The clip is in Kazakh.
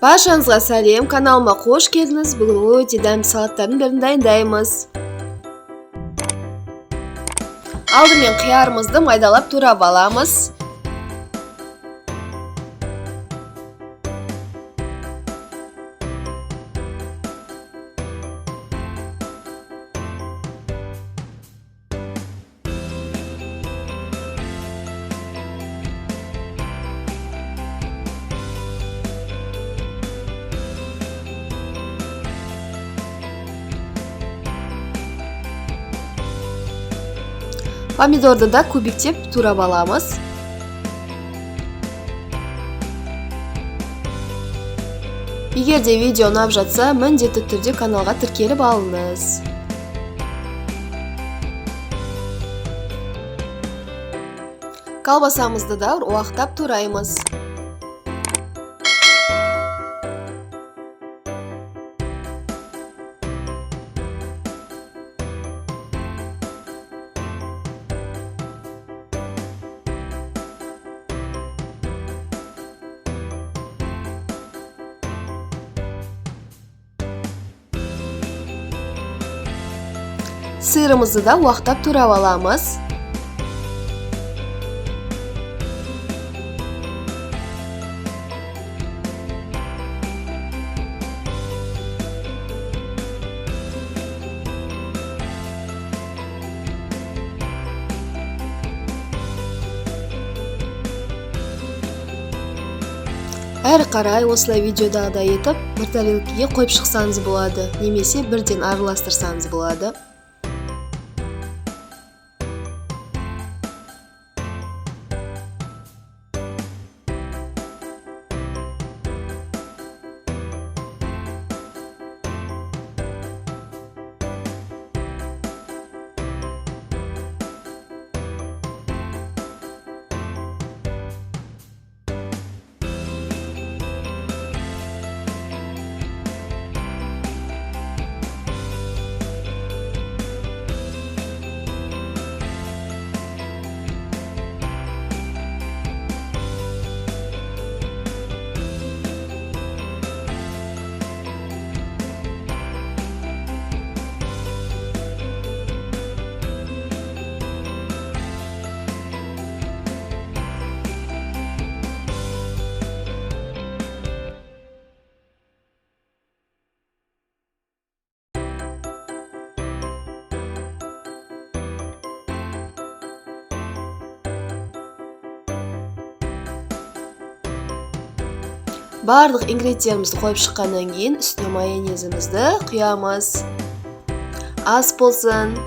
Barchangizga salom, kanalıma hoş geldiniz. Bugün öte dam salatlarının birini dayındaymiz. Aldымен qiyarımızды maydalab turab alamiz. Pomidorды да кубиктеп турап аламыз. Егер де видео ұнап жатса, міндетті түрде каналға тіркеліп алыңыз. Колбасамызды да уақтап тураймыз. Сырымызды да уақтап турап аламыз. Әрі қарай осылай видеодағыдай етіп, бір тарелкеге қойып шықсаңыз болады, немесе бірден араластырсаңыз болады. Барлық ингредиентімізді қойып шыққаннан кейін үстіне майонезімізді құямыз. Аз болсын.